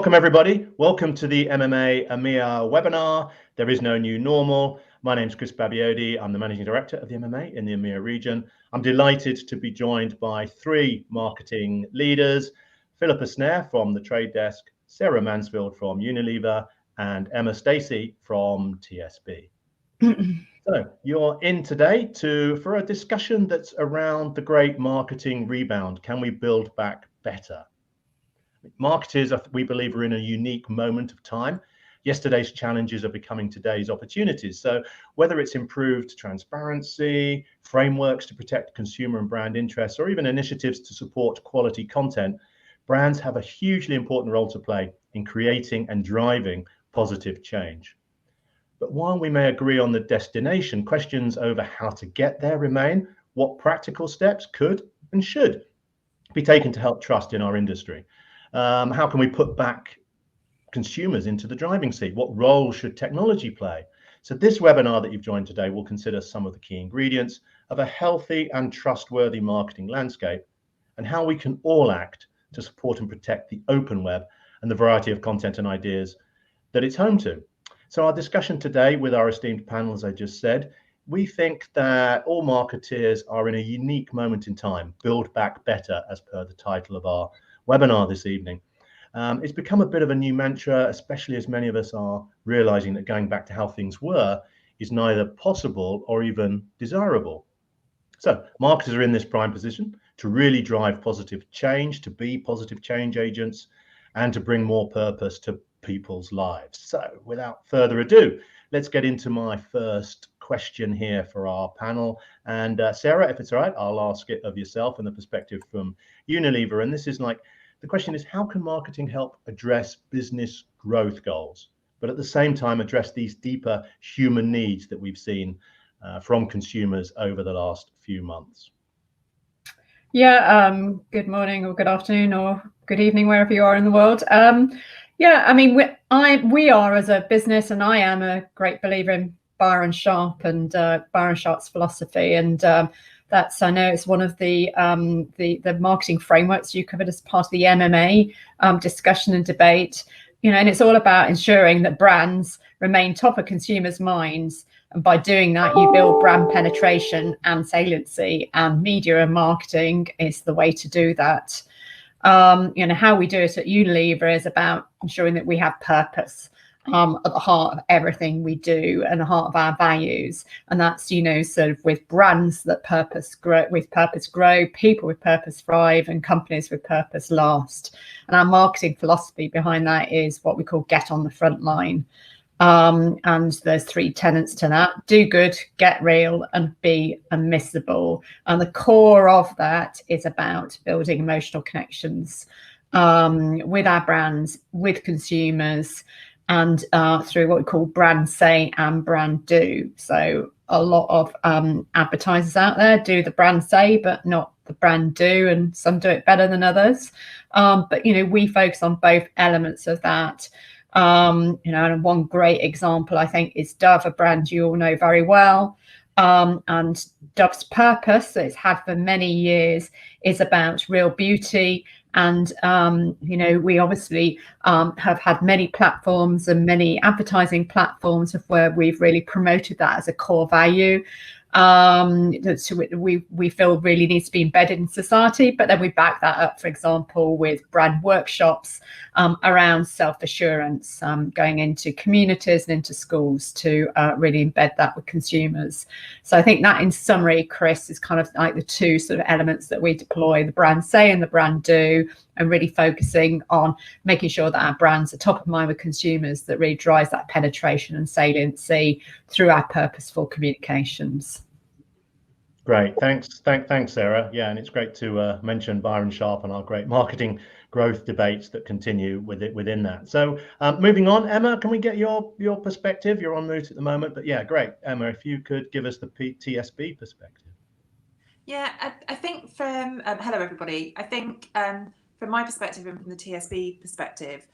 Welcome everybody. Welcome to the MMA EMEA webinar. There is no new normal. My name is Chris Babiodi. I'm the Managing Director of the MMA in the EMEA region. I'm delighted to be joined by three marketing leaders, Philippa Snare from the Trade Desk, Sarah Mansfield from Unilever, and Emma Stacey from TSB. So you're in today for a discussion that's around the Great Marketing Rebound. Can we build back better? Marketers, we believe, are in a unique moment of time. Yesterday's challenges are becoming today's opportunities. So whether it's improved transparency, frameworks to protect consumer and brand interests, or even initiatives to support quality content, brands have a hugely important role to play in creating and driving positive change. But while we may agree on the destination, questions over how to get there remain. What practical steps could and should be taken to help trust in our industry? How can we put back consumers into the driving seat? What role should technology play? So this webinar that you've joined today will consider some of the key ingredients of a healthy and trustworthy marketing landscape and how we can all act to support and protect the open web and the variety of content and ideas that it's home to. So our discussion today with our esteemed panel, as I just said, we think that all marketeers are in a unique moment in time. Build back better, as per the title of our webinar this evening. It's become a bit of a new mantra, especially as many of us are realizing that going back to how things were is neither possible or even desirable. So marketers are in this prime position to really drive positive change, to be positive change agents, and to bring more purpose to people's lives. So without further ado, let's get into my first question here for our panel. And Sarah, if it's all right, I'll ask it of yourself and the perspective from Unilever. And this is like, the question is, how can marketing help address business growth goals, but at the same time address these deeper human needs that we've seen from consumers over the last few months? Yeah, good morning or good afternoon or good evening, wherever you are in the world. Yeah, I mean, we are as a business, and I am a great believer in Byron Sharp and Byron Sharp's philosophy, and that's, I know it's one of the marketing frameworks you covered as part of the MMA discussion and debate, you know, and it's all about ensuring that brands remain top of consumers' minds. And by doing that, you build brand penetration and saliency, and media and marketing is the way to do that. You know, how we do it at Unilever is about ensuring that we have purpose at the heart of everything we do and the heart of our values. And that's, you know, sort of with brands that with purpose grow, people with purpose thrive, and companies with purpose last. And our marketing philosophy behind that is what we call get on the front line. And there's three tenets to that: do good, get real, and be unmissable. And the core of that is about building emotional connections with our brands, with consumers, and through what we call brand say and brand do. So a lot of advertisers out there do the brand say, but not the brand do, and some do it better than others. But, you know, we focus on both elements of that. You know, and one great example, I think, is Dove, a brand you all know very well. And Dove's purpose that it's had for many years is about real beauty. And, you know, we obviously have had many platforms and many advertising platforms of where we've really promoted that as a core value. We feel really needs to be embedded in society, but then we back that up, for example, with brand workshops around self-assurance, going into communities and into schools to really embed that with consumers. So I think that, in summary, Chris, is kind of like the two sort of elements that we deploy: the brand say and the brand do, and really focusing on making sure that our brands are top of mind with consumers. That really drives that penetration and saliency through our purposeful communications. Great, thanks, Sarah. Yeah, and it's great to mention Byron Sharp and our great marketing growth debates that continue within that. So moving on, Emma, can we get your perspective? You're on mute at the moment, but yeah, great, Emma, if you could give us the TSB perspective. Yeah, I think from hello everybody. I think from my perspective and from the TSB perspective,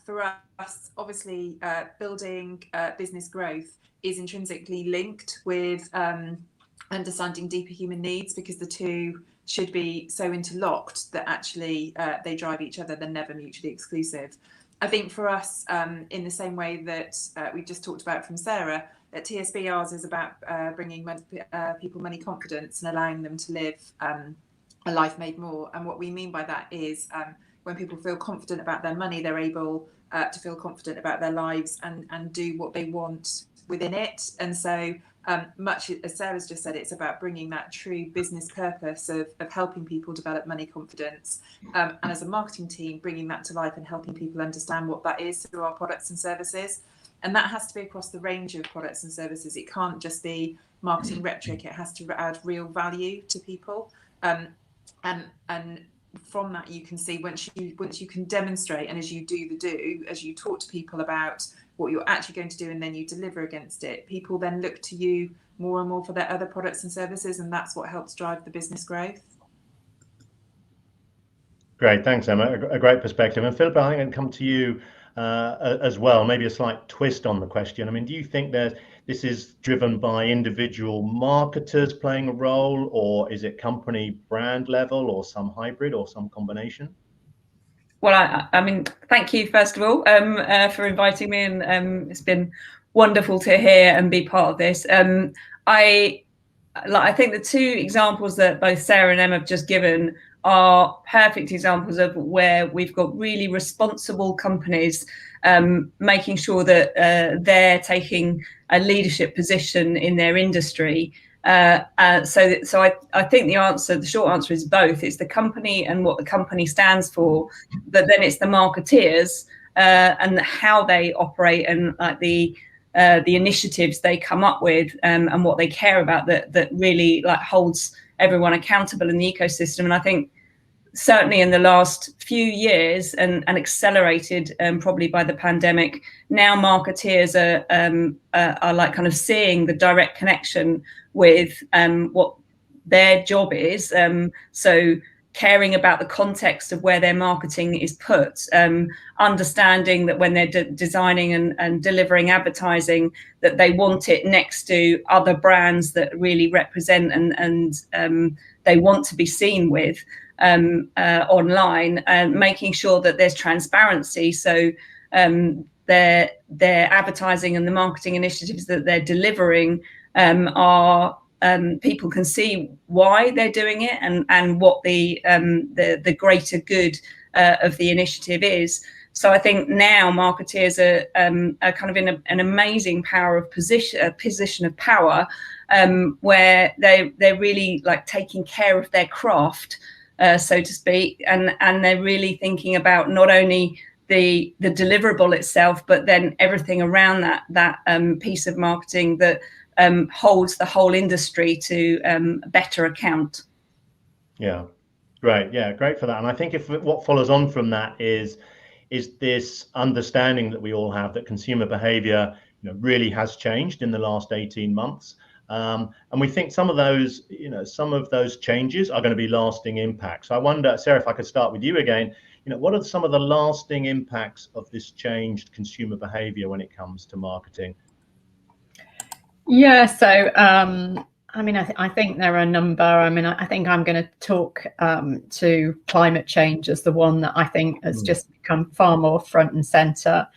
for us, obviously, building business growth is intrinsically linked with understanding deeper human needs, because the two should be so interlocked that actually they drive each other. They're never mutually exclusive. I think for us, in the same way that we just talked about from Sarah, at TSB, ours is about bringing people money confidence and allowing them to live a life made more. And what we mean by that is when people feel confident about their money, they're able to feel confident about their lives and do what they want within it. And so much as Sarah's just said, it's about bringing that true business purpose of helping people develop money confidence, and as a marketing team bringing that to life and helping people understand what that is through our products and services. And that has to be across the range of products and services. It can't just be marketing rhetoric. It has to add real value to people, and from that you can see once you can demonstrate, and as you as you talk to people about what you're actually going to do and then you deliver against it, people then look to you more and more for their other products and services, and that's what helps drive the business growth. Great, thanks, Emma. A great perspective. And Philip, I think I can come to you as well, maybe a slight twist on the question. I mean, do you think that this is driven by individual marketers playing a role, or is it company brand level, or some hybrid, or some combination? Well, I mean, thank you first of all for inviting me, and it's been wonderful to hear and be part of this. I think the two examples that both Sarah and Emma have just given are perfect examples of where we've got really responsible companies making sure that they're taking a leadership position in their industry. So I think the short answer is both. It's the company and what the company stands for, but then it's the marketeers and how they operate, and like the initiatives they come up with, and what they care about that really like holds everyone accountable in the ecosystem. And I think certainly in the last few years, and accelerated probably by the pandemic, now marketeers are like kind of seeing the direct connection with what their job is. So caring about the context of where their marketing is put, understanding that when they're designing and delivering advertising, that they want it next to other brands that really represent and they want to be seen with online, and making sure that there's transparency. So their advertising and the marketing initiatives that they're delivering are people can see why they're doing it, and what the greater good of the initiative is. So I think now marketeers are kind of in an amazing position of power, where they're really like taking care of their craft, so to speak, and they're really thinking about not only the deliverable itself, but then everything around that piece of marketing that holds the whole industry to better account. Yeah, great. Yeah, great for that. And I think what follows on from that is this understanding that we all have that consumer behavior, really has changed in the last 18 months. And we think some of those changes are going to be lasting impacts. So I wonder, Sarah, if I could start with you again, what are some of the lasting impacts of this changed consumer behavior when it comes to marketing? Yeah, so I mean, I think there are a number. I mean, I think I'm going to talk to climate change as the one that I think has just become far more front and centre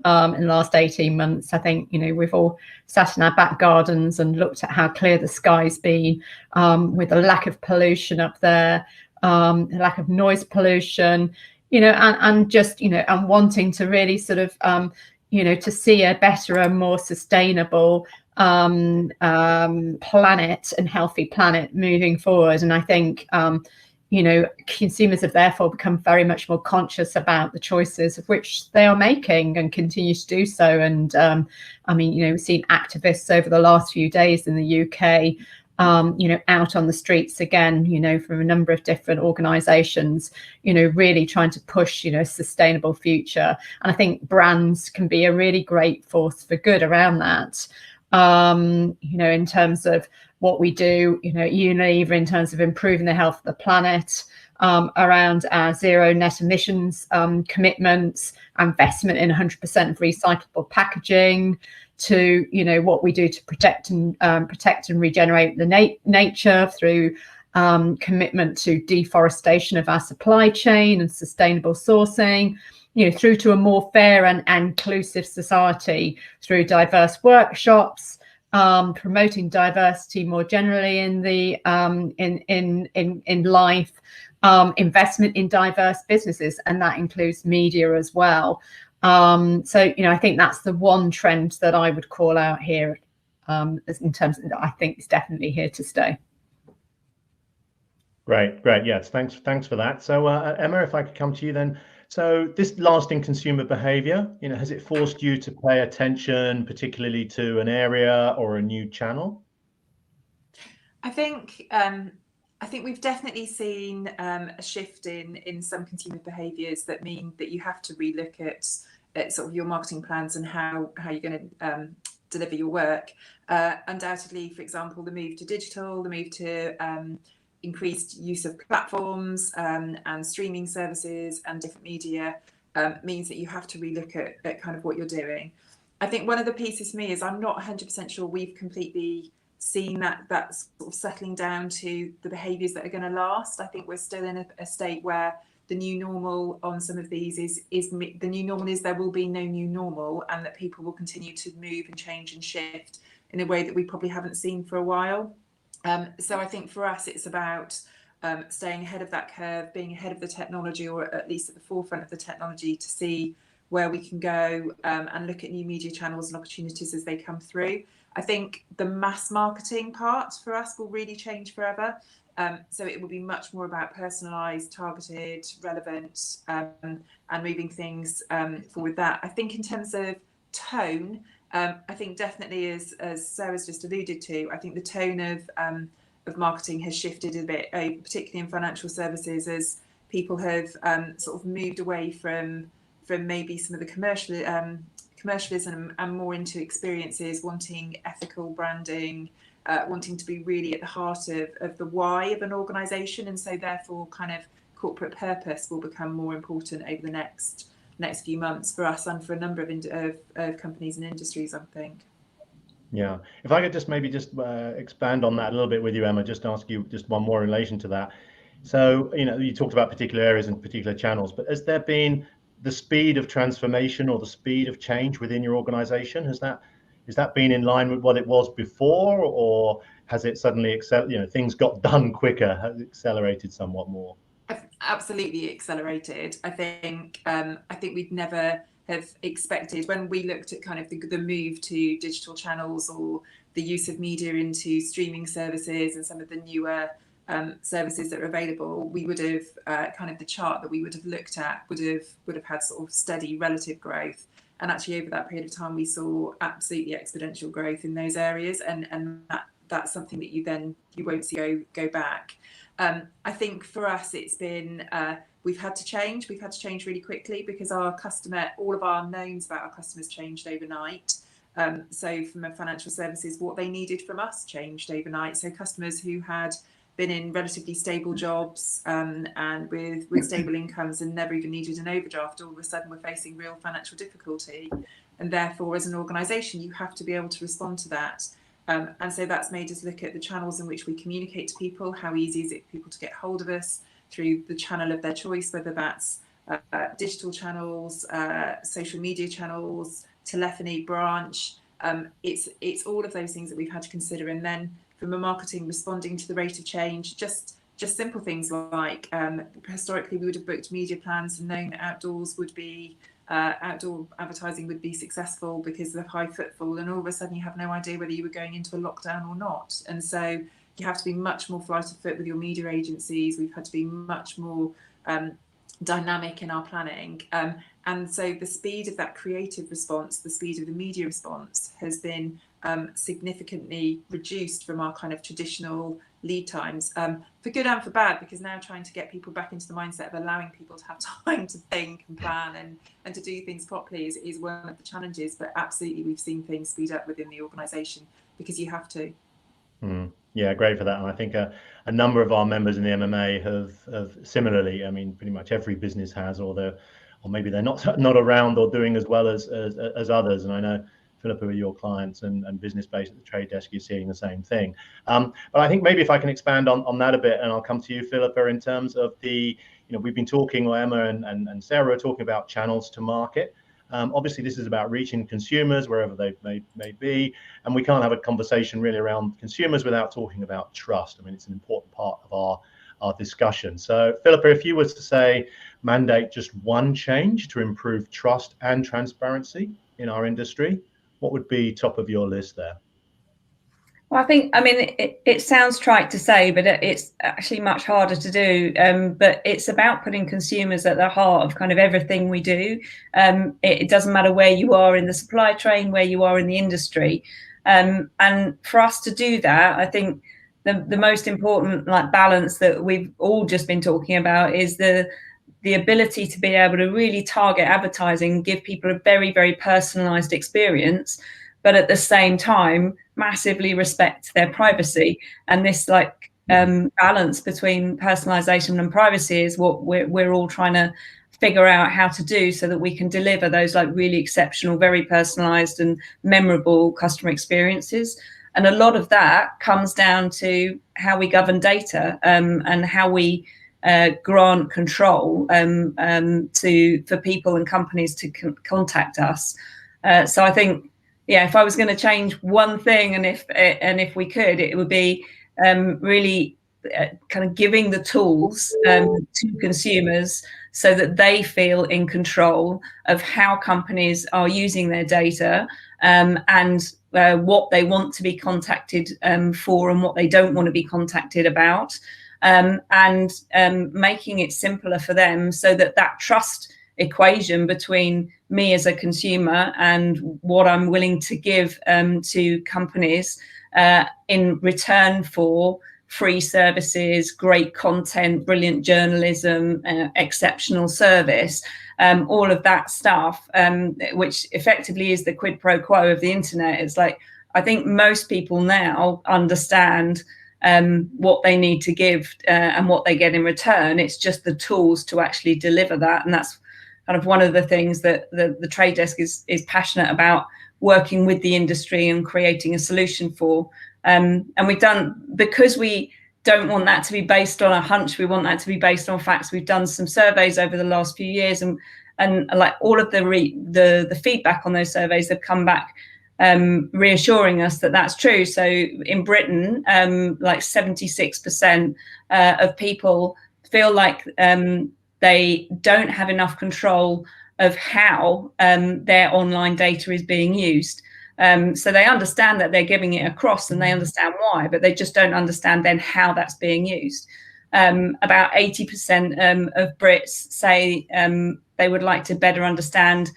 in the last 18 months. I think, we've all sat in our back gardens and looked at how clear the sky's been, with the lack of pollution up there, the lack of noise pollution, and just, and wanting to really sort of, to see a better and more sustainable planet and healthy planet moving forward. And I think consumers have therefore become very much more conscious about the choices of which they are making, and continue to do so. And I mean, we've seen activists over the last few days in the UK out on the streets again, from a number of different organizations, really trying to push, sustainable future. And I think brands can be a really great force for good around that. In terms of what we do, Unilever, in terms of improving the health of the planet, around our zero net emissions commitments, investment in 100% of recyclable packaging, to what we do to protect and regenerate the nature through commitment to deforestation of our supply chain and sustainable sourcing. through to a more fair and inclusive society through diverse workshops, promoting diversity more generally in the in life, investment in diverse businesses, and that includes media as well. So I think that's the one trend that I would call out here, in terms of, I think it's definitely here to stay. Great. Yes, thanks for that. So Emma, if I could come to you then. So this lasting consumer behavior, has it forced you to pay attention particularly to an area or a new channel? I think we've definitely seen a shift in some consumer behaviours that mean that you have to relook at sort of your marketing plans and how you're going to deliver your work. Undoubtedly, for example, the move to digital, the move to increased use of platforms and streaming services and different media means that you have to relook at kind of what you're doing. I think one of the pieces for me is I'm not 100% sure we've completely seen that sort of settling down to the behaviours that are going to last. I think we're still in a state where the new normal on some of these is the new normal is there will be no new normal, and that people will continue to move and change and shift in a way that we probably haven't seen for a while. So I think for us, it's about staying ahead of that curve, being ahead of the technology, or at least at the forefront of the technology, to see where we can go and look at new media channels and opportunities as they come through. I think the mass marketing part for us will really change forever. So it will be much more about personalised, targeted, relevant, and moving things forward. That I think in terms of tone, I think definitely as Sarah's just alluded to, I think the tone of marketing has shifted a bit, particularly in financial services, as people have sort of moved away from maybe some of the commercialism and more into experiences, wanting ethical branding, wanting to be really at the heart of the why of an organisation, and so therefore kind of corporate purpose will become more important over the next few months for us and for a number of companies and industries, I think. Yeah, if I could just expand on that a little bit with you, Emma, just ask you just one more in relation to that. So, you talked about particular areas and particular channels, but has there been the speed of transformation or the speed of change within your organization? Has that been in line with what it was before, or has it suddenly things got done quicker, has it accelerated somewhat more? Absolutely accelerated. I think we'd never have expected, when we looked at kind of the move to digital channels or the use of media into streaming services and some of the newer services that are available, we would have kind of the chart that we would have looked at would have had sort of steady relative growth, and actually over that period of time we saw absolutely exponential growth in those areas, and that's something that you won't see go back. I think for us it's been we've had to change really quickly, because all of our knowns about our customers changed overnight. So from a financial services, what they needed from us changed overnight. So customers who had been in relatively stable jobs and with stable incomes and never even needed an overdraft, all of a sudden were facing real financial difficulty, and therefore as an organisation you have to be able to respond to that. And so that's made us look at the channels in which we communicate to people. How easy is it for people to get hold of us through the channel of their choice, whether that's digital channels, social media channels, telephony, branch. It's all of those things that we've had to consider. And then from a marketing, responding to the rate of change, just simple things like historically we would have booked media plans and known that outdoor advertising would be successful because of high footfall, and all of a sudden you have no idea whether you were going into a lockdown or not. And so you have to be much more flight of foot with your media agencies. We've had to be much more dynamic in our planning. And so the speed of that creative response, the speed of the media response has been significantly reduced from our kind of traditional lead times, for good and for bad, because now trying to get people back into the mindset of allowing people to have time to think and plan and to do things properly is one of the challenges. But absolutely we've seen things speed up within the organisation because you have to. Yeah, great for that. And I think a number of our members in the MMA have similarly, I mean, pretty much every business has, or maybe they're not around or doing as well as others. And I know, Philippa, with your clients and business based at the trade desk, you're seeing the same thing. But I think maybe if I can expand on that a bit, and I'll come to you, Philippa, in terms of the we've been talking, or Emma and Sarah are talking about channels to market. Obviously, this is about reaching consumers wherever they may be, and we can't have a conversation really around consumers without talking about trust. I mean, it's an important part of our discussion. So, Philippa, if you was to say mandate just one change to improve trust and transparency in our industry, what would be top of your list there? Well, it sounds trite to say, but it's actually much harder to do. But it's about putting consumers at the heart of kind of everything we do. It doesn't matter where you are in the supply chain, where you are in the industry. And for us to do that, I think the most important balance that we've all just been talking about is the ability to be able to really target advertising, give people a very, very personalized experience, but at the same time, massively respect their privacy. And this balance between personalization and privacy is what we're all trying to figure out how to do, so that we can deliver those really exceptional, very personalized and memorable customer experiences. And a lot of that comes down to how we govern data, and how we grant control for people and companies to contact us. So I think, if I was going to change one thing, and if we could, it would be really kind of giving the tools to consumers so that they feel in control of how companies are using their data, and what they want to be contacted for and what they don't want to be contacted about, and making it simpler for them, so that trust equation between me as a consumer and what I'm willing to give to companies in return for free services, great content, brilliant journalism, exceptional service, all of that stuff, which effectively is the quid pro quo of the internet. It's I think most people now understand what they need to give and what they get in return. It's just the tools to actually deliver that. And that's kind of one of the things that the trade desk is passionate about, working with the industry and creating a solution for. And we've done, because we don't want that to be based on a hunch, we want that to be based on facts. We've done some surveys over the last few years, and all of the feedback on those surveys have come back reassuring us that that's true. So in Britain, 76% of people feel like they don't have enough control of how their online data is being used. So they understand that they're giving it across and they understand why, but they just don't understand then how that's being used. About 80% of Brits say they would like to better understand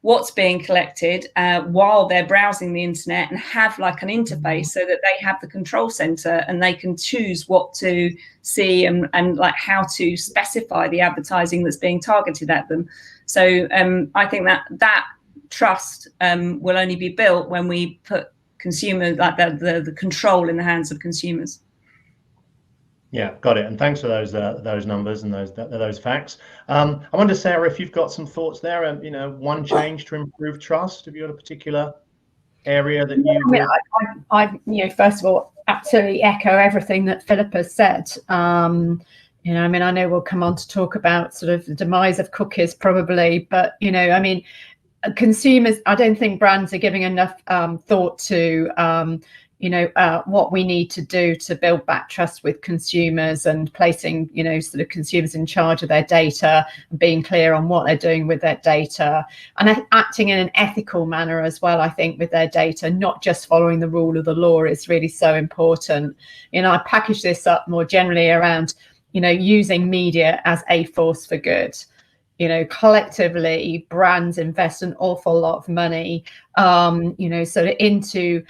what's being collected while they're browsing the internet, and have an interface so that they have the control center and they can choose what to see and how to specify the advertising that's being targeted at them. So I think that trust will only be built when we put consumers, the control, in the hands of consumers. Yeah, got it. And thanks for those numbers and those facts. I wonder, Sarah, if you've got some thoughts there. One change to improve trust. Have you got a particular area that you? I first of all, absolutely echo everything that Philippa said. I know we'll come on to talk about sort of the demise of cookies probably, but consumers, I don't think brands are giving enough thought to what we need to do to build back trust with consumers, and placing sort of consumers in charge of their data, and being clear on what they're doing with their data, and acting in an ethical manner as well. I think with their data, not just following the rule of the law, is really so important. I package this up more generally around using media as a force for good. Collectively, brands invest an awful lot of money, sort of into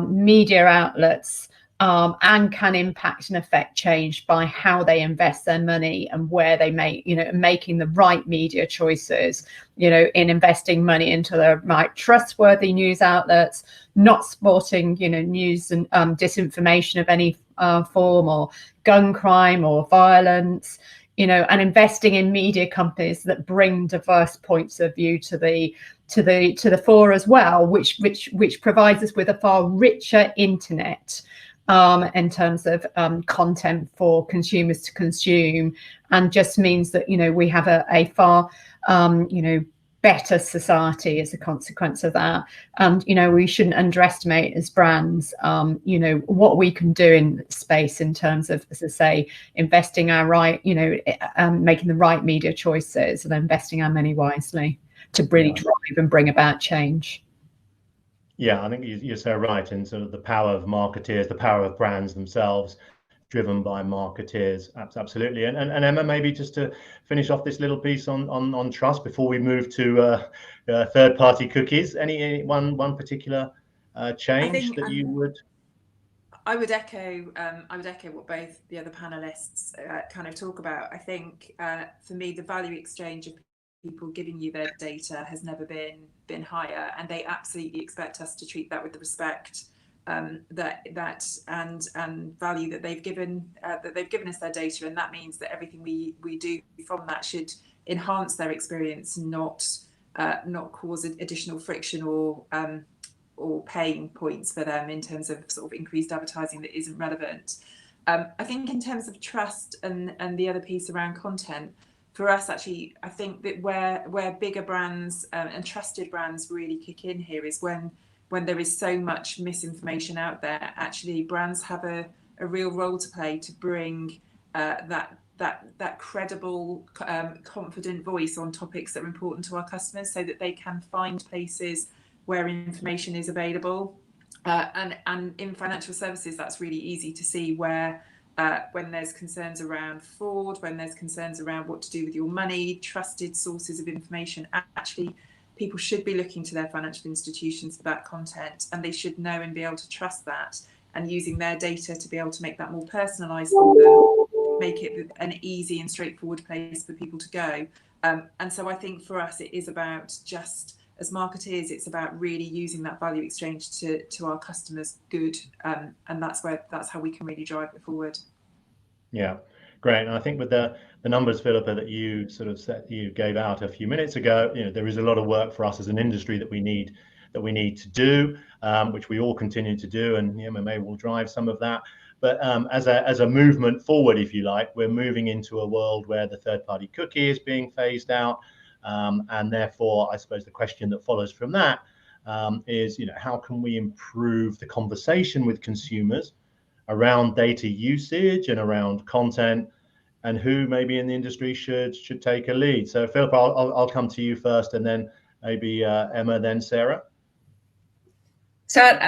media outlets, and can impact and affect change by how they invest their money and where they making the right media choices, in investing money into the right trustworthy news outlets, not supporting, news and disinformation of any form, or gun crime or violence. And investing in media companies that bring diverse points of view to the fore as well, which provides us with a far richer internet, in terms of content for consumers to consume, and just means that, you know, we have a far, you know, better society as a consequence of that. And, you know, we shouldn't underestimate as brands, you know, what we can do in space in terms of, as I say, investing our right, you know, making the right media choices and investing our money wisely to really drive and bring about change. Yeah, I think you're so right in sort of the power of marketeers, the power of brands themselves, driven by marketeers. Absolutely. And Emma, maybe just to finish off this little piece on trust before we move to third-party cookies. Any one particular change that you would? I would echo what both the other panelists kind of talk about. I think for me, the value exchange of people giving you their data has never been higher, and they absolutely expect us to treat that with the respect that and value that they've given us their data, and that means that everything we do from that should enhance their experience, not cause additional friction or pain points for them in terms of sort of increased advertising that isn't relevant. I think in terms of trust and the other piece around content, for us, actually, I think that where bigger brands and trusted brands really kick in here is when there is so much misinformation out there. Actually, brands have a real role to play to bring that credible, confident voice on topics that are important to our customers, so that they can find places where information is available. And in financial services, that's really easy to see where when there's concerns around fraud, when there's concerns around what to do with your money, trusted sources of information, actually people should be looking to their financial institutions for that content, and they should know and be able to trust that, and using their data to be able to make that more personalised for them, make it an easy and straightforward place for people to go. And so I think for us, it is about, just as marketeers, it's about really using that value exchange to our customers' good, and that's how we can really drive it forward. Yeah, great. And I think with the numbers, Philippa, that you sort of you gave out a few minutes ago, you know, there is a lot of work for us as an industry that we need to do, which we all continue to do, and the MMA will drive some of that. But as a movement forward, if you like, we're moving into a world where the third-party cookie is being phased out. And therefore, I suppose the question that follows from that is, you know, how can we improve the conversation with consumers around data usage and around content, and who maybe in the industry should take a lead? So, Philippa, I'll come to you first, and then maybe Emma, then Sarah. So,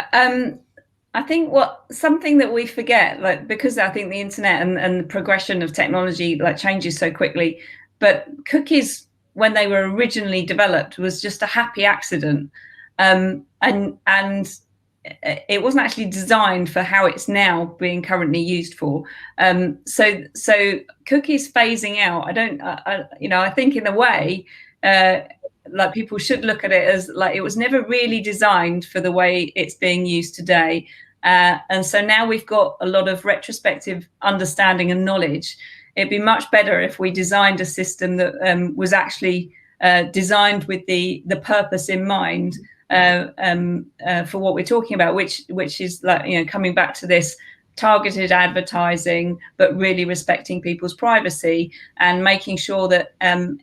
I think something that we forget, like, because I think the internet and the progression of technology like changes so quickly, but cookies, when they were originally developed, was just a happy accident, and it wasn't actually designed for how it's now being currently used for. So cookies phasing out, I think in a way, like, people should look at it as like it was never really designed for the way it's being used today, and so now we've got a lot of retrospective understanding and knowledge. It'd be much better if we designed a system that was actually designed with the purpose in mind for what we're talking about, which is, like, you know, coming back to this targeted advertising, but really respecting people's privacy and making sure that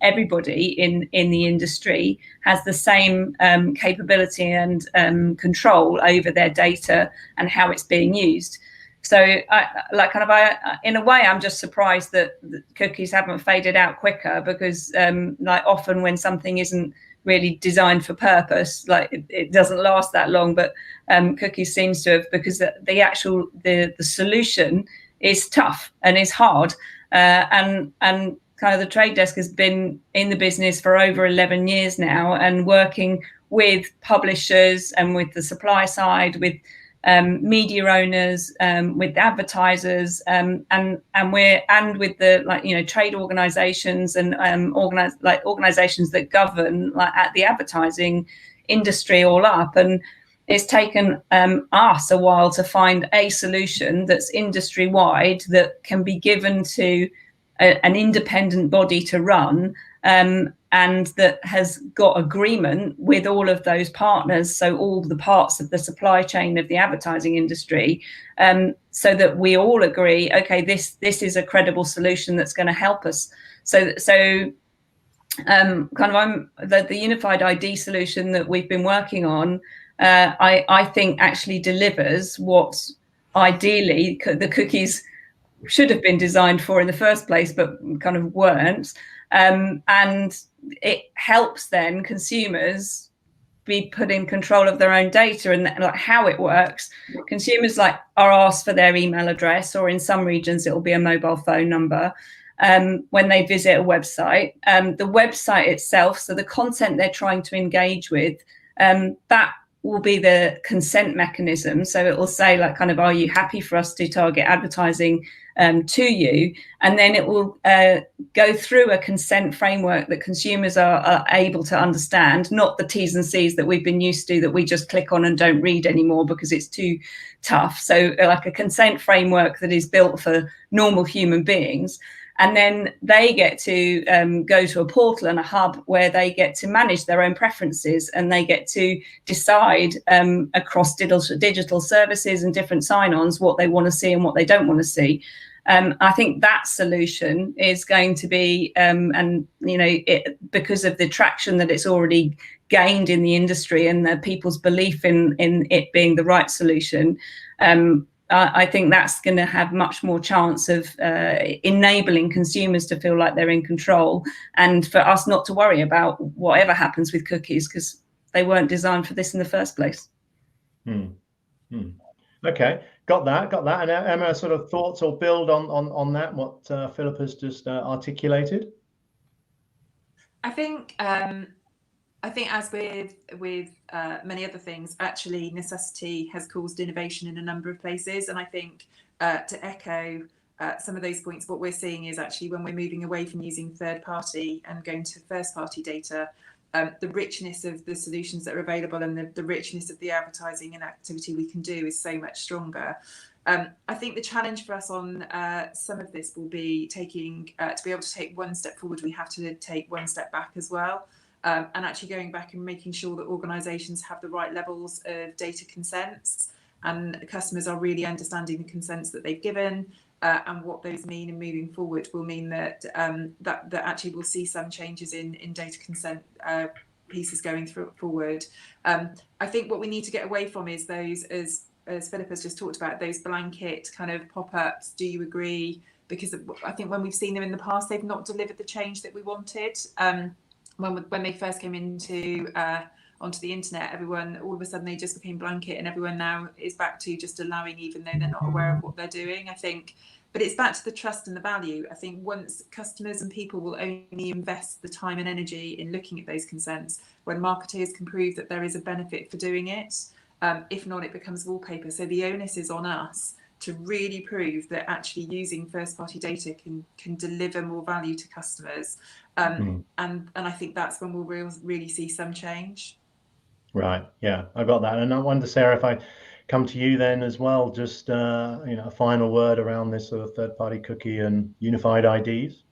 everybody in the industry has the same capability and control over their data and how it's being used. So, in a way, I'm just surprised that the cookies haven't faded out quicker, because, like, often when something isn't really designed for purpose, like, it doesn't last that long. But cookies seems to have, because the solution is tough and is hard, and kind of the Trade Desk has been in the business for over 11 years now, and working with publishers and with the supply side, with media owners, with advertisers, and with the, like, you know, trade organizations and organizations that govern, like, at the advertising industry all up. And it's taken us a while to find a solution that's industry wide, that can be given to an independent body to run, and and that has got agreement with all of those partners, so all the parts of the supply chain of the advertising industry, so that we all agree, okay, this is a credible solution that's going to help us. So kind of the unified ID solution that we've been working on, I think actually delivers what ideally the cookies should have been designed for in the first place, but kind of weren't. And it helps then consumers be put in control of their own data and like how it works. Consumers are asked for their email address, or in some regions it will be a mobile phone number. When they visit a website, the website itself, so the content they're trying to engage with, that will be the consent mechanism. So it will say like kind of, are you happy for us to target advertising to you? And then it will go through a consent framework that consumers are able to understand, not the T's and C's that we've been used to, that we just click on and don't read anymore because it's too tough. So like a consent framework that is built for normal human beings. And then they get to go to a portal and a hub where they get to manage their own preferences, and they get to decide across digital services and different sign-ons what they want to see and what they don't want to see. I think that solution is going to be, and you know, because of the traction that it's already gained in the industry and the people's belief in it being the right solution. I think that's going to have much more chance of enabling consumers to feel like they're in control, and for us not to worry about whatever happens with cookies, because they weren't designed for this in the first place. Okay, got that. And Emma, sort of thoughts or build on that, what Philip has just articulated? I think as with many other things, actually necessity has caused innovation in a number of places. And I think to echo some of those points, what we're seeing is actually when we're moving away from using third party and going to first party data, the richness of the solutions that are available and the richness of the advertising and activity we can do is so much stronger. I think the challenge for us on some of this will be taking, to be able to take one step forward, we have to take one step back as well. And actually going back and making sure that organisations have the right levels of data consents, and customers are really understanding the consents that they've given, and what those mean. And moving forward will mean that that actually we'll see some changes in data consent pieces going forward. I think what we need to get away from is those, as Philip has just talked about, those blanket kind of pop-ups. Do you agree? Because I think when we've seen them in the past, they've not delivered the change that we wanted. When they first came into onto the internet, everyone all of a sudden they just became blanket, and everyone now is back to just allowing, even though they're not aware of what they're doing. I think, but it's back to the trust and the value. I think once customers and people will only invest the time and energy in looking at those consents when marketers can prove that there is a benefit for doing it. If not, it becomes wallpaper. So the onus is on us to really prove that actually using first-party data can deliver more value to customers, and I think that's when we'll really see some change. Right. Yeah, I got that. And I wonder, Sarah, if I come to you then as well, just a final word around this sort of third-party cookie and unified IDs.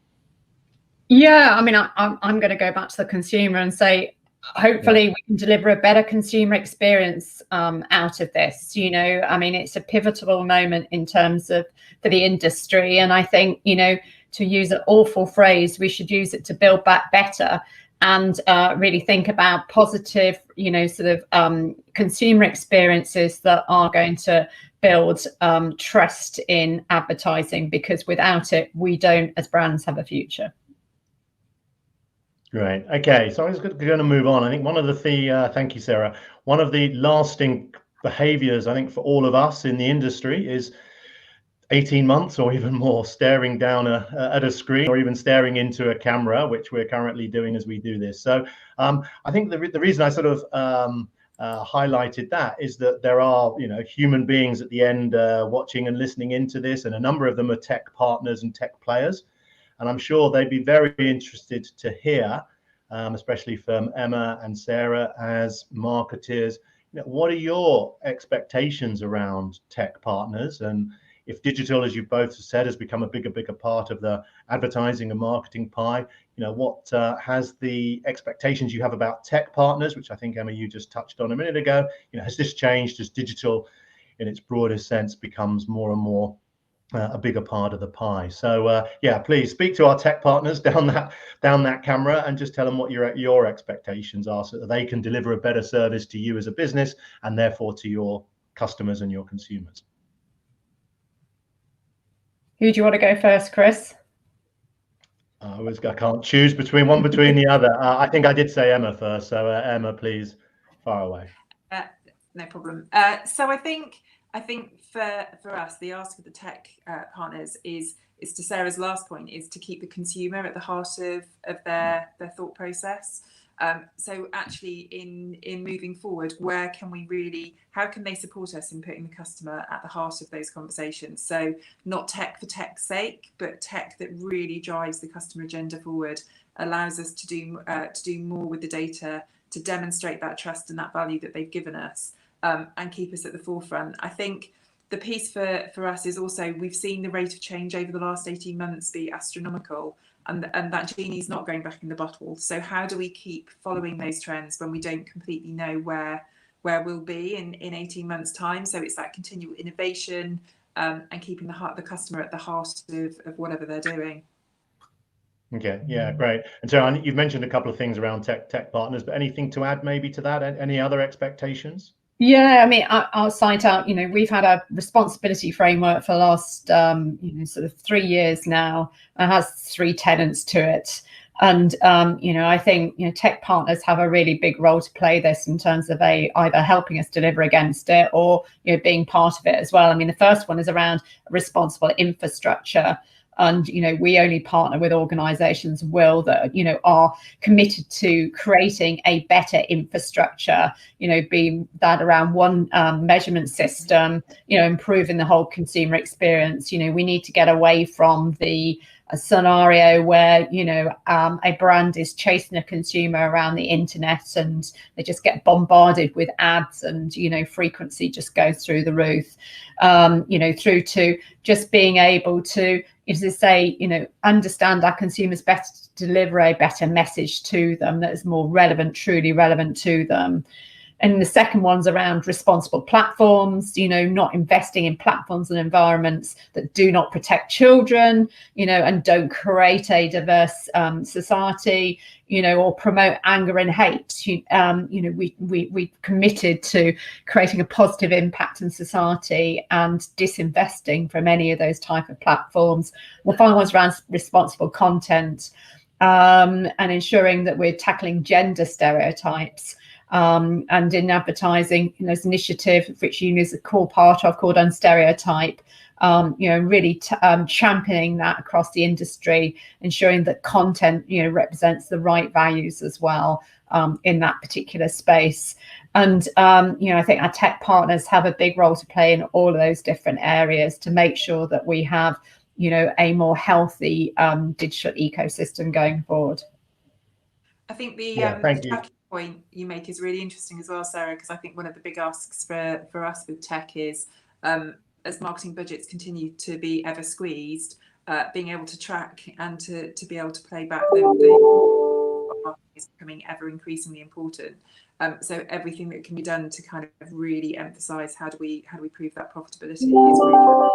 Yeah, I mean, I'm going to go back to the consumer and say, hopefully we can deliver a better consumer experience out of this. You know, I mean, it's a pivotal moment in terms of for the industry, and I think, you know, to use an awful phrase, we should use it to build back better and really think about positive, you know, sort of consumer experiences that are going to build trust in advertising, because without it, we don't, as brands, have a future. Great. Okay, so I'm just going to move on. I think one of the thank you, Sarah. One of the lasting behaviors, I think, for all of us in the industry is 18 months or even more staring down at a screen, or even staring into a camera, which we're currently doing as we do this. So I think the reason I sort of highlighted that is that there are, you know, human beings at the end watching and listening into this, and a number of them are tech partners and tech players. And I'm sure they'd be very interested to hear, especially from Emma and Sarah as marketers, you know, what are your expectations around tech partners? And, if digital, as you both said, has become a bigger part of the advertising and marketing pie, what has the expectations you have about tech partners, which I think, Emma, you just touched on a minute ago, has this changed as digital in its broadest sense becomes more and more a bigger part of the pie? So yeah, please speak to our tech partners down that camera and just tell them what your expectations are, so that they can deliver a better service to you as a business and therefore to your customers and your consumers. Who do you want to go first, Chris? I can't choose between the other. I think I did say Emma first, so Emma, please fire away. No problem. So I think for us, the ask of the tech partners is to Sarah's last point, is to keep the consumer at the heart of their thought process. So actually, in moving forward, how can they support us in putting the customer at the heart of those conversations? So not tech for tech's sake, but tech that really drives the customer agenda forward, allows us to do more with the data, to demonstrate that trust and that value that they've given us, and keep us at the forefront. I think the piece for us is also, we've seen the rate of change over the last 18 months be astronomical, and that genie's not going back in the bottle. So how do we keep following those trends when we don't completely know where we'll be in 18 months' time? So it's that continual innovation, and keeping the customer at the heart of whatever they're doing. Okay, yeah, great. And so you've mentioned a couple of things around tech partners, but anything to add maybe to that? Any other expectations? Yeah, I mean, I'll cite out, we've had a responsibility framework for the last, sort of 3 years now. It has 3 tenets to it. And, I think, tech partners have a really big role to play this in terms of either helping us deliver against it or, being part of it as well. I mean, the first one is around responsible infrastructure. And, we only partner with organizations, that, are committed to creating a better infrastructure, being that around one measurement system, improving the whole consumer experience. We need to get away from a scenario where, a brand is chasing a consumer around the internet and they just get bombarded with ads and, frequency just goes through the roof, through to just being able to, as I say, understand our consumers better, to deliver a better message to them that is more relevant, truly relevant to them. And the second one's around responsible platforms, not investing in platforms and environments that do not protect children, and don't create a diverse society, or promote anger and hate. We committed to creating a positive impact in society and disinvesting from any of those type of platforms. The final one's around responsible content, and ensuring that we're tackling gender stereotypes. And in advertising, there's an initiative which you is a core part of called Unstereotype, really championing that across the industry, ensuring that content, represents the right values as well, in that particular space. And, I think our tech partners have a big role to play in all of those different areas to make sure that we have, a more healthy digital ecosystem going forward. I think thank you. Point you make is really interesting as well, Sarah, because I think one of the big asks for us with tech is, as marketing budgets continue to be ever squeezed, being able to track and to be able to play back the is becoming ever increasingly important. So everything that can be done to kind of really emphasize how do we prove that profitability is really.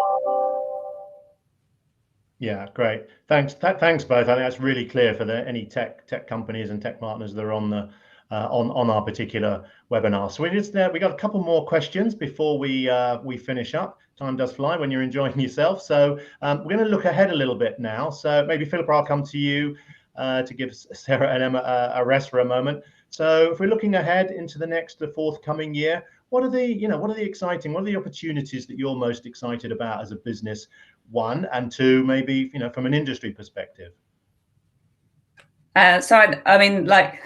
Yeah, great. Thanks both. I think that's really clear for any tech companies and tech partners that are on the on our particular webinar. So we got a couple more questions before we finish up. Time does fly when you're enjoying yourself. So we're going to look ahead a little bit now. So maybe Philippa, I'll come to you to give Sarah and Emma a rest for a moment. So if we're looking ahead into the forthcoming year, what are the opportunities that you're most excited about as a business? 1, and 2, maybe from an industry perspective. So I mean, like,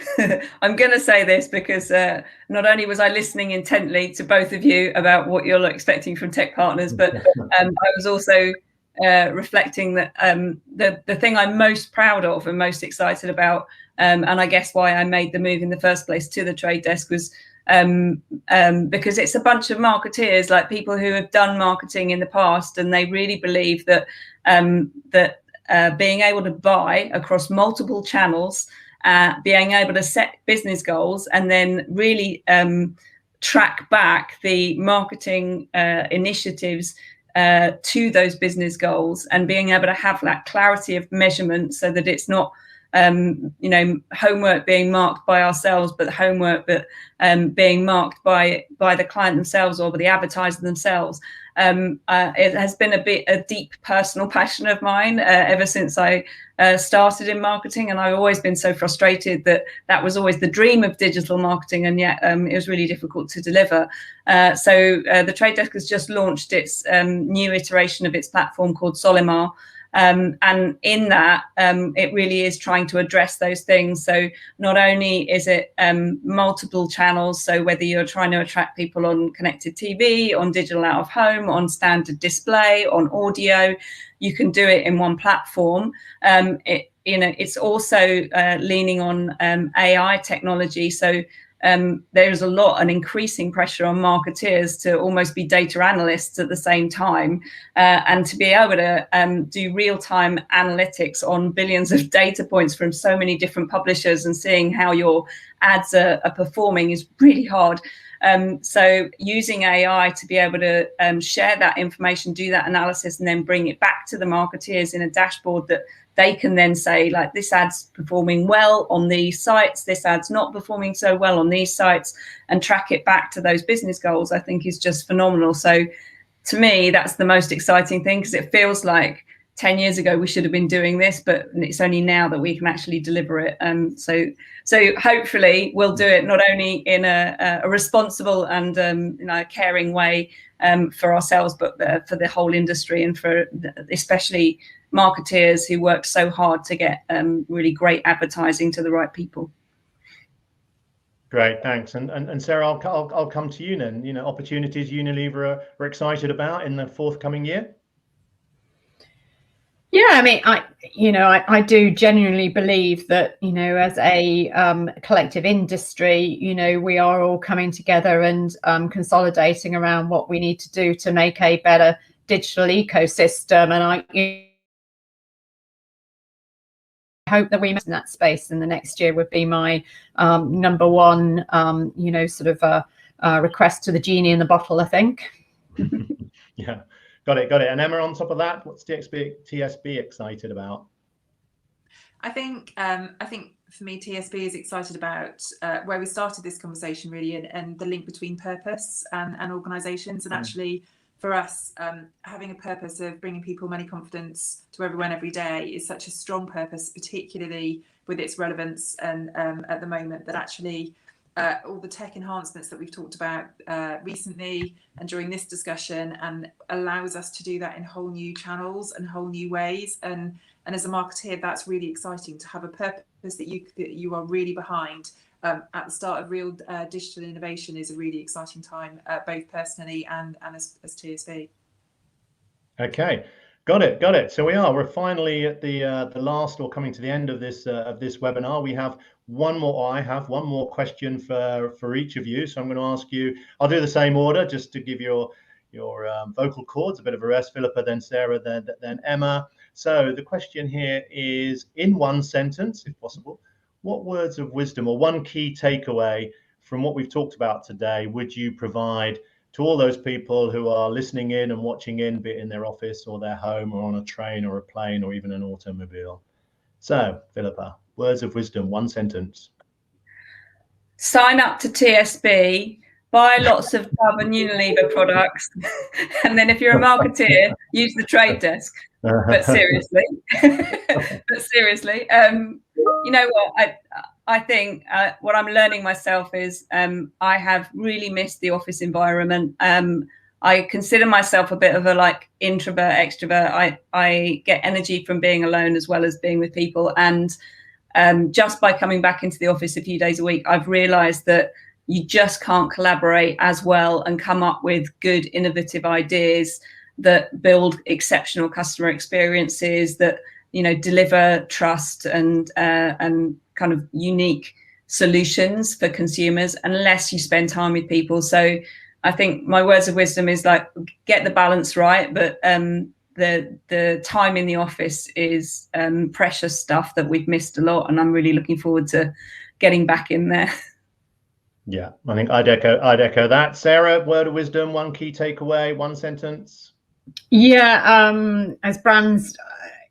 I'm going to say this because not only was I listening intently to both of you about what you're expecting from tech partners, but I was also reflecting that the thing I'm most proud of and most excited about, and I guess why I made the move in the first place to the trade desk, was because it's a bunch of marketeers, like people who have done marketing in the past, and they really believe that being able to buy across multiple channels, being able to set business goals, and then really track back the marketing initiatives to those business goals, and being able to have that clarity of measurement, so that it's not homework being marked by ourselves, but homework that being marked by the client themselves or by the advertiser themselves. It has been a deep personal passion of mine ever since I started in marketing, and I've always been so frustrated that was always the dream of digital marketing, and yet it was really difficult to deliver. So the Trade Desk has just launched its new iteration of its platform called Solimar. And in that, it really is trying to address those things. So not only is it multiple channels, so whether you're trying to attract people on connected TV, on digital out of home, on standard display, on audio, you can do it in one platform. It's also leaning on AI technology. So there's an increasing pressure on marketeers to almost be data analysts at the same time, and to be able to do real-time analytics on billions of data points from so many different publishers, and seeing how your ads are performing is really hard. So using AI to be able to share that information, do that analysis, and then bring it back to the marketeers in a dashboard that they can then say, like, this ad's performing well on these sites, this ad's not performing so well on these sites, and track it back to those business goals, I think is just phenomenal. So to me, that's the most exciting thing, because it feels like 10 years ago we should have been doing this, but it's only now that we can actually deliver it. So hopefully we'll do it not only in a responsible and a caring way for ourselves, but for the whole industry, and for especially marketeers who work so hard to get really great advertising to the right people. Great, thanks. And Sarah, I'll come to you then. Opportunities Unilever are excited about in the forthcoming year. Yeah, I mean, I do genuinely believe that, as a collective industry, we are all coming together and consolidating around what we need to do to make a better digital ecosystem. And I hope that we in that space in the next year would be my number one, request to the genie in the bottle, I think. Yeah. Got it. And Emma, on top of that, what's TSB excited about? I think for me, TSB is excited about where we started this conversation, really, and the link between purpose and organisations. And actually, for us, having a purpose of bringing people money confidence to everyone every day is such a strong purpose, particularly with its relevance and at the moment, that actually all the tech enhancements that we've talked about recently and during this discussion, and allows us to do that in whole new channels and whole new ways. And as a marketeer, that's really exciting to have a purpose that you are really behind. At the start of real digital innovation is a really exciting time, both personally and as TSB. Okay. Got it. So we're finally at the last, or coming to the end of this webinar. We have one more. I have one more question for each of you. So I'm going to ask you. I'll do the same order just to give your vocal cords a bit of a rest. Philippa, then Sarah, then Emma. So the question here is, in one sentence, if possible, what words of wisdom or one key takeaway from what we've talked about today would you provide to all those people who are listening in and watching in, be it in their office or their home or on a train or a plane or even an automobile? So, Philippa, words of wisdom, one sentence. Sign up to TSB, buy lots of Dove and Unilever products, and then if you're a marketeer, use the Trade Desk. But seriously, you know what? I think what I'm learning myself is I have really missed the office environment. I consider myself a bit of a introvert, extrovert. I get energy from being alone as well as being with people. And just by coming back into the office a few days a week, I've realized that you just can't collaborate as well and come up with good, innovative ideas that build exceptional customer experiences, that deliver trust and kind of unique solutions for consumers unless you spend time with people. So I think my words of wisdom is like, get the balance right, but the time in the office is precious stuff that we've missed a lot, and I'm really looking forward to getting back in there. Yeah, I think I'd echo that. Sarah, word of wisdom, one key takeaway, one sentence. Yeah, as brands,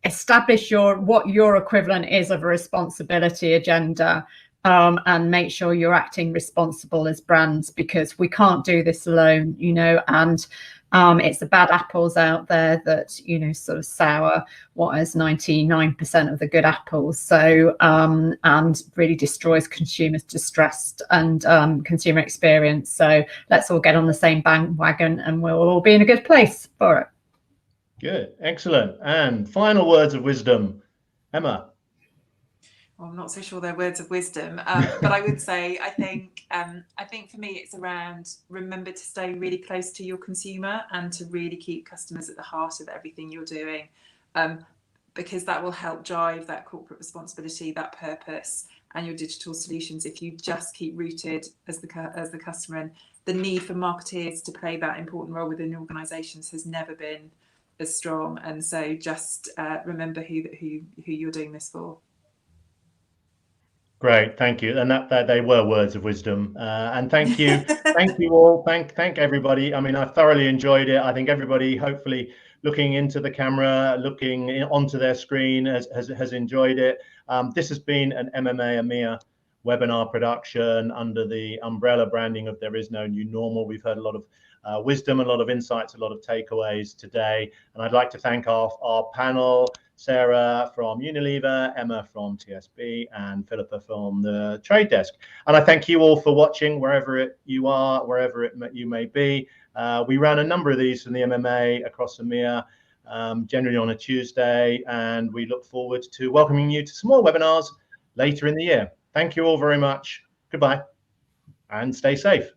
establish what your equivalent is of a responsibility agenda, and make sure you're acting responsible as brands, because we can't do this alone, and it's the bad apples out there that, sort of sour what is 99% of the good apples. So, and really destroys consumers' distrust and consumer experience. So let's all get on the same bandwagon and we'll all be in a good place for it. Good, excellent. And final words of wisdom, Emma. Well, I'm not so sure they're words of wisdom, but I would say I think for me it's around, remember to stay really close to your consumer and to really keep customers at the heart of everything you're doing, because that will help drive that corporate responsibility, that purpose, and your digital solutions. If you just keep rooted as the customer, and the need for marketeers to play that important role within organisations has never been as strong. And so just remember who you're doing this for. Great, thank you. And that they were words of wisdom. And thank you, thank you all. Thank everybody. I mean, I thoroughly enjoyed it. I think everybody, hopefully, looking into the camera, looking onto their screen, has enjoyed it. This has been an MMA EMEA webinar production under the umbrella branding of There Is No New Normal. We've heard a lot of wisdom, a lot of insights, a lot of takeaways today. And I'd like to thank our panel, Sarah from Unilever, Emma from TSB, and Philippa from the Trade Desk. And I thank you all for watching, wherever you are, wherever you may be. We ran a number of these from the MMA across EMEA, generally on a Tuesday, and we look forward to welcoming you to some more webinars later in the year. Thank you all very much. Goodbye, and stay safe.